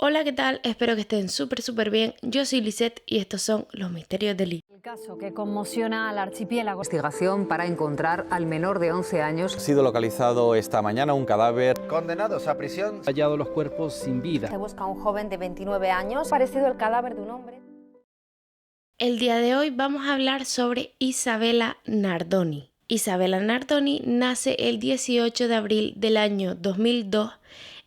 Hola, ¿qué tal? Espero que estén súper bien. Yo soy Lisette y estos son los misterios de Lee. El caso que conmociona al archipiélago. Investigación para encontrar al menor de 11 años. Ha sido localizado esta mañana un cadáver. Condenados a prisión. Hallado los cuerpos sin vida. Se busca a un joven de 29 años, parecido al cadáver de un hombre. El día de hoy vamos a hablar sobre Isabella Nardoni. Isabella Nardoni nace el 18 de abril del año 2002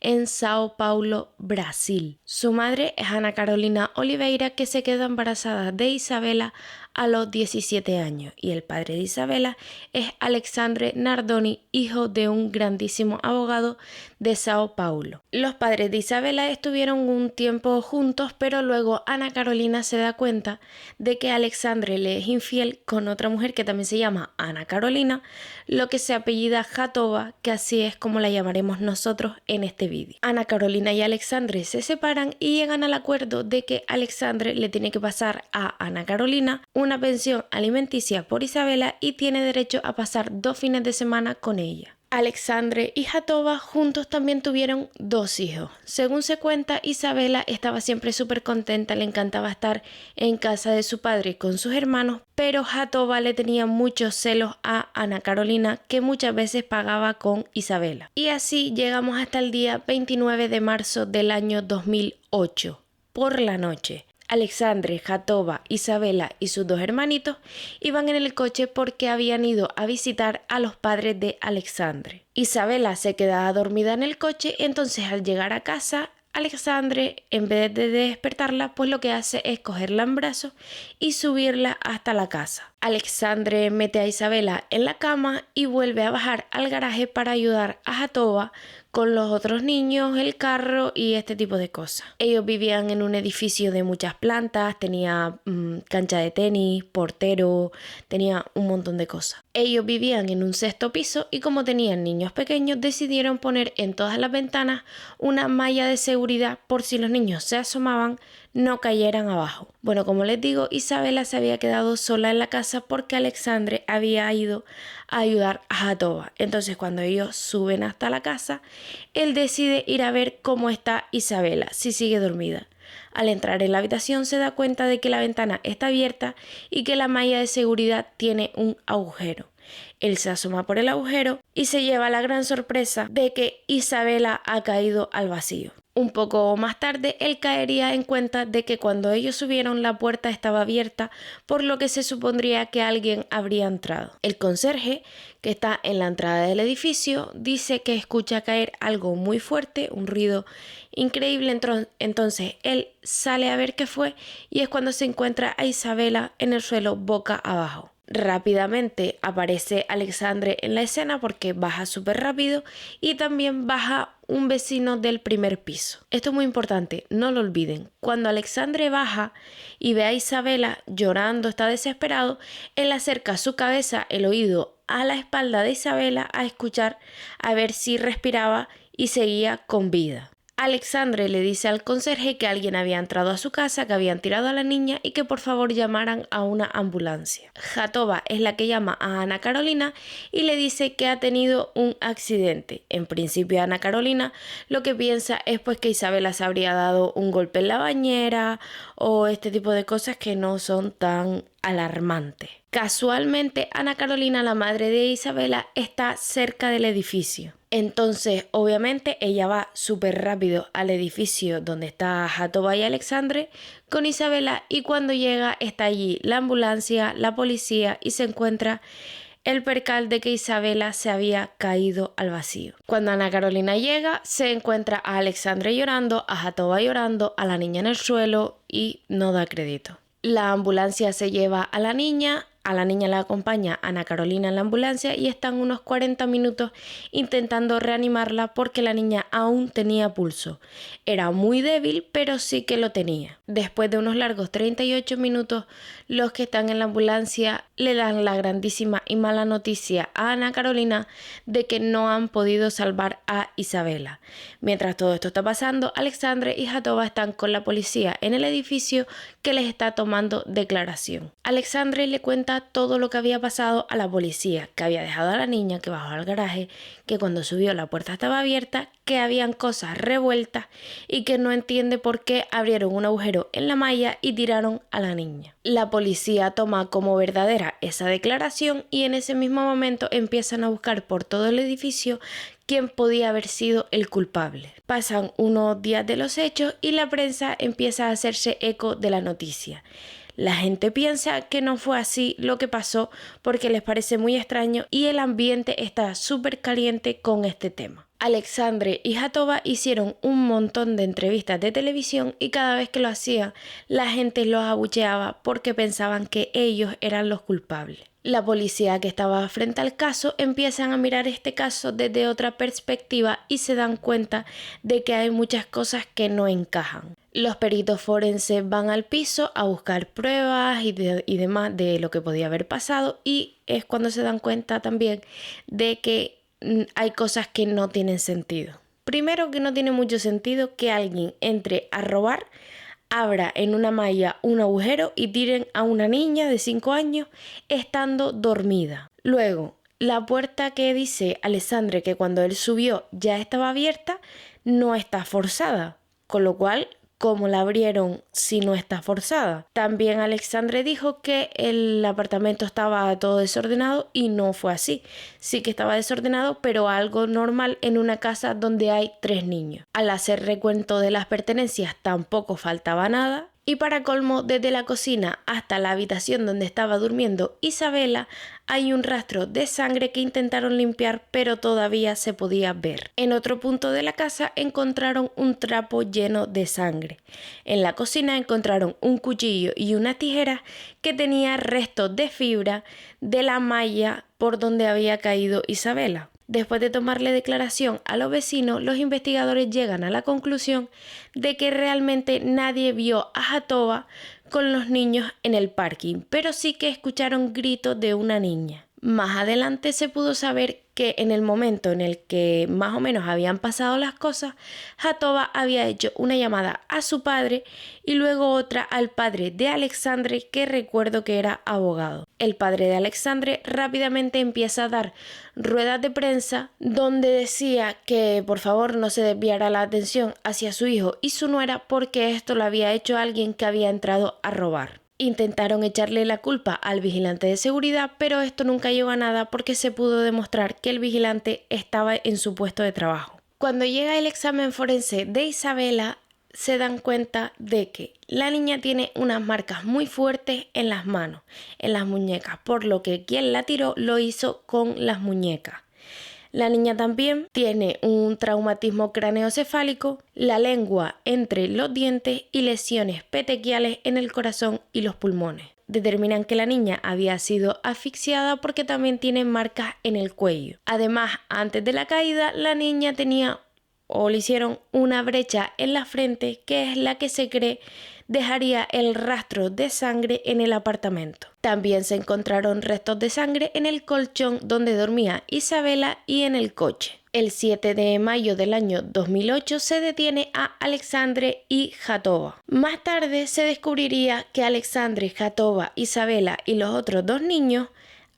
en Sao Paulo, Brasil. Su madre es Ana Carolina Oliveira, que se quedó embarazada de Isabella a los 17 años, y el padre de Isabella es Alexandre Nardoni, hijo de un grandísimo abogado de Sao Paulo. Los padres de Isabella estuvieron un tiempo juntos, pero luego Ana Carolina se da cuenta de que Alexandre le es infiel con otra mujer que también se llama Ana Carolina, lo que se apellida Jatova, que así es como la llamaremos nosotros en este vídeo. Ana Carolina y Alexandre se separan y llegan al acuerdo de que Alexandre le tiene que pasar a Ana Carolina una pensión alimenticia por Isabella y tiene derecho a pasar 2 fines de semana con ella. Alexandre y Jatova juntos también tuvieron 2 hijos. Según se cuenta, Isabella estaba siempre súper contenta, le encantaba estar en casa de su padre con sus hermanos, pero Jatova le tenía muchos celos a Ana Carolina, que muchas veces pagaba con Isabella. Y así llegamos hasta el día 29 de marzo del año 2008, por la noche. Alexandre, Jatova, Isabella y sus 2 hermanitos iban en el coche porque habían ido a visitar a los padres de Alexandre. Isabella se quedaba dormida en el coche, entonces al llegar a casa, Alexandre, en vez de despertarla, pues lo que hace es cogerla en brazos y subirla hasta la casa. Alexandre mete a Isabella en la cama y vuelve a bajar al garaje para ayudar a Jatova con los otros niños, el carro y este tipo de cosas. Ellos vivían en un edificio de muchas plantas, tenía cancha de tenis, portero, tenía un montón de cosas. Ellos vivían en un 6º piso y como tenían niños pequeños, decidieron poner en todas las ventanas una malla de seguridad por si los niños se asomaban, no cayeran abajo. Bueno, como les digo, Isabella se había quedado sola en la casa porque Alexandre había ido a ayudar a Jatova. Entonces, cuando ellos suben hasta la casa, él decide ir a ver cómo está Isabella, si sigue dormida. Al entrar en la habitación se da cuenta de que la ventana está abierta y que la malla de seguridad tiene un agujero. Él se asoma por el agujero y se lleva la gran sorpresa de que Isabella ha caído al vacío. Un poco más tarde, él caería en cuenta de que cuando ellos subieron la puerta estaba abierta, por lo que se supondría que alguien habría entrado. El conserje, que está en la entrada del edificio, dice que escucha caer algo muy fuerte, un ruido increíble. Entonces él sale a ver qué fue y es cuando se encuentra a Isabella en el suelo boca abajo. Rápidamente aparece Alexandre en la escena porque baja súper rápido y también baja un vecino del primer piso. Esto es muy importante, no lo olviden. Cuando Alexandre baja y ve a Isabella llorando, está desesperado, él acerca su cabeza, el oído a la espalda de Isabella a escuchar a ver si respiraba y seguía con vida. Alexandre le dice al conserje que alguien había entrado a su casa, que habían tirado a la niña y que por favor llamaran a una ambulancia. Jatova es la que llama a Ana Carolina y le dice que ha tenido un accidente. En principio Ana Carolina lo que piensa es pues que Isabella se habría dado un golpe en la bañera o este tipo de cosas que no son tan alarmantes. Casualmente Ana Carolina, la madre de Isabella, está cerca del edificio. Entonces, obviamente, ella va súper rápido al edificio donde está Jatova y Alexandre con Isabella y cuando llega está allí la ambulancia, la policía y se encuentra el percal de que Isabella se había caído al vacío. Cuando Ana Carolina llega, se encuentra a Alexandre llorando, a Jatova llorando, a la niña en el suelo y no da crédito. La ambulancia se lleva a la niña la acompaña Ana Carolina en la ambulancia y están unos 40 minutos intentando reanimarla porque la niña aún tenía pulso. Era muy débil, pero sí que lo tenía. Después de unos largos 38 minutos, los que están en la ambulancia le dan la grandísima y mala noticia a Ana Carolina de que no han podido salvar a Isabella. Mientras todo esto está pasando, Alexandre y Jatova están con la policía en el edificio que les está tomando declaración. Alexandre le cuenta cuenta todo lo que había pasado a la policía, que había dejado a la niña, que bajó al garaje, que cuando subió la puerta estaba abierta, que habían cosas revueltas y que no entiende por qué abrieron un agujero en la malla y tiraron a la niña. La policía toma como verdadera esa declaración y en ese mismo momento empiezan a buscar por todo el edificio quién podía haber sido el culpable. Pasan unos días de los hechos y la prensa empieza a hacerse eco de la noticia. La gente piensa que no fue así lo que pasó porque les parece muy extraño y el ambiente está súper caliente con este tema. Alexandre y Jatova hicieron un montón de entrevistas de televisión y cada vez que lo hacían, la gente los abucheaba porque pensaban que ellos eran los culpables. La policía que estaba frente al caso empiezan a mirar este caso desde otra perspectiva y se dan cuenta de que hay muchas cosas que no encajan. Los peritos forenses van al piso a buscar pruebas y demás de lo que podía haber pasado y es cuando se dan cuenta también de que hay cosas que no tienen sentido. Primero, que no tiene mucho sentido que alguien entre a robar, abra en una malla un agujero y tiren a una niña de 5 años estando dormida. Luego, la puerta que dice Alexandre que cuando él subió ya estaba abierta, no está forzada, con lo cual, ¿cómo la abrieron si no está forzada? También Alexandre dijo que el apartamento estaba todo desordenado y no fue así. Sí que estaba desordenado, pero algo normal en una casa donde hay 3 niños. Al hacer recuento de las pertenencias tampoco faltaba nada. Y para colmo, desde la cocina hasta la habitación donde estaba durmiendo Isabela, hay un rastro de sangre que intentaron limpiar, pero todavía se podía ver. En otro punto de la casa encontraron un trapo lleno de sangre. En la cocina encontraron un cuchillo y una tijera que tenía restos de fibra de la malla por donde había caído Isabela. Después de tomarle declaración a los vecinos, los investigadores llegan a la conclusión de que realmente nadie vio a Jatova con los niños en el parking, pero sí que escucharon gritos de una niña. Más adelante se pudo saber que en el momento en el que más o menos habían pasado las cosas, Jatova había hecho una llamada a su padre y luego otra al padre de Alexandre, que recuerdo que era abogado. El padre de Alexandre rápidamente empieza a dar ruedas de prensa donde decía que por favor no se desviara la atención hacia su hijo y su nuera porque esto lo había hecho alguien que había entrado a robar. Intentaron echarle la culpa al vigilante de seguridad, pero esto nunca llegó a nada porque se pudo demostrar que el vigilante estaba en su puesto de trabajo. Cuando llega el examen forense de Isabela, se dan cuenta de que la niña tiene unas marcas muy fuertes en las manos, en las muñecas, por lo que quien la tiró lo hizo con las muñecas. La niña también tiene un traumatismo craneoencefálico, la lengua entre los dientes y lesiones petequiales en el corazón y los pulmones. Determinan que la niña había sido asfixiada porque también tiene marcas en el cuello. Además, antes de la caída, la niña tenía o le hicieron una brecha en la frente que es la que se cree dejaría el rastro de sangre en el apartamento. También se encontraron restos de sangre en el colchón donde dormía Isabela y en el coche. El 7 de mayo del año 2008 se detiene a Alexandre y Jatova. Más tarde se descubriría que Alexandre, Jatova, Isabela y los otros 2 niños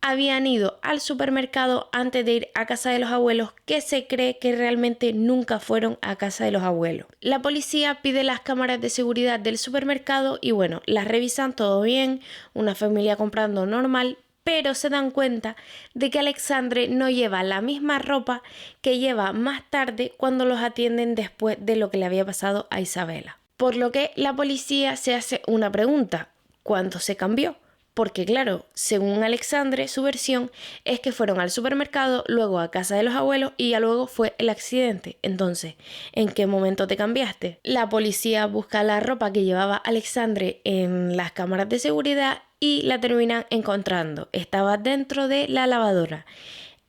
habían ido al supermercado antes de ir a casa de los abuelos, que se cree que realmente nunca fueron a casa de los abuelos. La policía pide las cámaras de seguridad del supermercado y bueno, las revisan, todo bien, una familia comprando normal, pero se dan cuenta de que Alexandre no lleva la misma ropa que lleva más tarde cuando los atienden después de lo que le había pasado a Isabela. Por lo que la policía se hace una pregunta: ¿cuándo se cambió? Porque claro, según Alexandre, su versión es que fueron al supermercado, luego a casa de los abuelos y ya luego fue el accidente. Entonces, ¿en qué momento te cambiaste? La policía busca la ropa que llevaba Alexandre en las cámaras de seguridad y la terminan encontrando. Estaba dentro de la lavadora.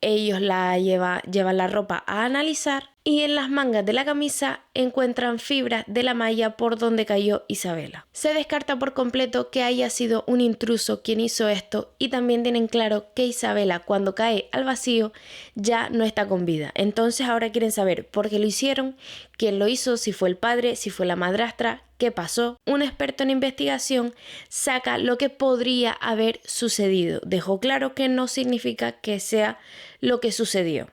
Ellos llevan la ropa a analizar y en las mangas de la camisa encuentran fibras de la malla por donde cayó Isabela. Se descarta por completo que haya sido un intruso quien hizo esto y también tienen claro que Isabela cuando cae al vacío ya no está con vida. Entonces ahora quieren saber por qué lo hicieron, quién lo hizo, si fue el padre, si fue la madrastra, qué pasó. Un experto en investigación saca lo que podría haber sucedido. Dejó claro que no significa que sea lo que sucedió.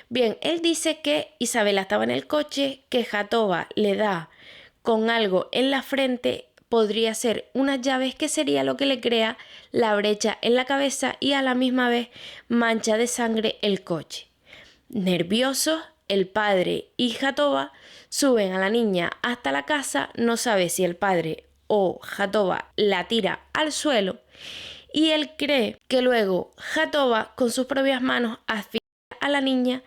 Bien, él dice que Isabela estaba en el coche, que Jatoba le da con algo en la frente, podría ser unas llaves, que sería lo que le crea la brecha en la cabeza y a la misma vez mancha de sangre el coche. Nerviosos, el padre y Jatoba suben a la niña hasta la casa, no sabe si el padre o Jatoba la tira al suelo y él cree que luego Jatoba con sus propias manos asfixia a la niña,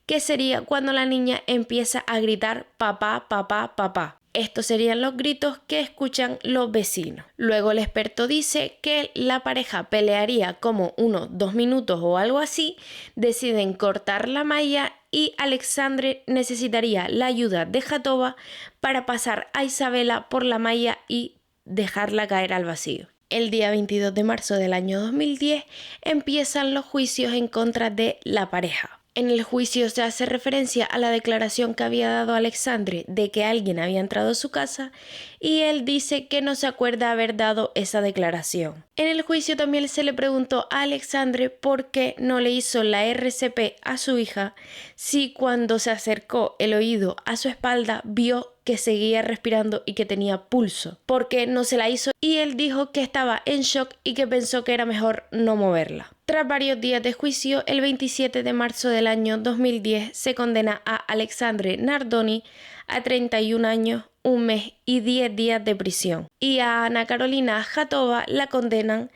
que sería cuando la niña empieza a gritar papá, papá, papá. Estos serían los gritos que escuchan los vecinos. Luego el experto dice que la pareja pelearía como unos 2 minutos o algo así, deciden cortar la malla y Alexandre necesitaría la ayuda de Jatoba para pasar a Isabela por la malla y dejarla caer al vacío. El día 22 de marzo del año 2010 empiezan los juicios en contra de la pareja. En el juicio se hace referencia a la declaración que había dado Alexandre de que alguien había entrado a su casa y él dice que no se acuerda haber dado esa declaración. En el juicio también se le preguntó a Alexandre por qué no le hizo la RCP a su hija si cuando se acercó el oído a su espalda vio que seguía respirando y que tenía pulso. ¿Por qué no se la hizo? Y él dijo que estaba en shock y que pensó que era mejor no moverla. Tras varios días de juicio, el 27 de marzo del año 2010 se condena a Alexandre Nardoni a 31 años, 1 mes y 10 días de prisión. Y a Ana Carolina Jatoba la condenan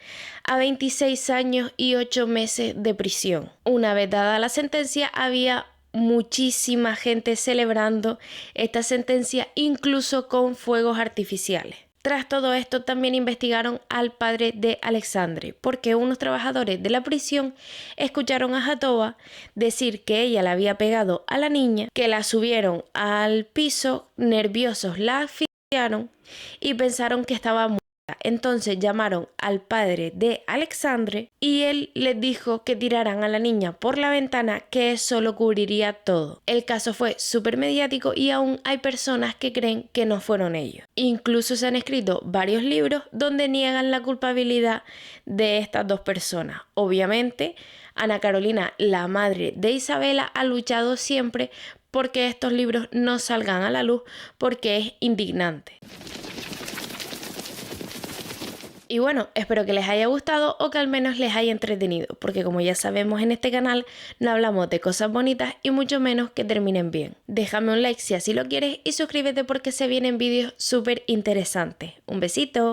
a 26 años y 8 meses de prisión. Una vez dada la sentencia, había muchísima gente celebrando esta sentencia, incluso con fuegos artificiales. Tras todo esto también investigaron al padre de Alexandre, porque unos trabajadores de la prisión escucharon a Jatoba decir que ella le había pegado a la niña, que la subieron al piso, nerviosos la asfixiaron y pensaron que estaba muerta. Entonces llamaron al padre de Alexandre y él les dijo que tiraran a la niña por la ventana, que eso lo cubriría todo. El caso fue súper mediático y aún hay personas que creen que no fueron ellos. Incluso se han escrito varios libros donde niegan la culpabilidad de estas dos personas. Obviamente, Ana Carolina, la madre de Isabela, ha luchado siempre porque estos libros no salgan a la luz porque es indignante. Y bueno, espero que les haya gustado o que al menos les haya entretenido, porque como ya sabemos en este canal no hablamos de cosas bonitas y mucho menos que terminen bien. Déjame un like si así lo quieres y suscríbete porque se vienen vídeos súper interesantes. Un besito.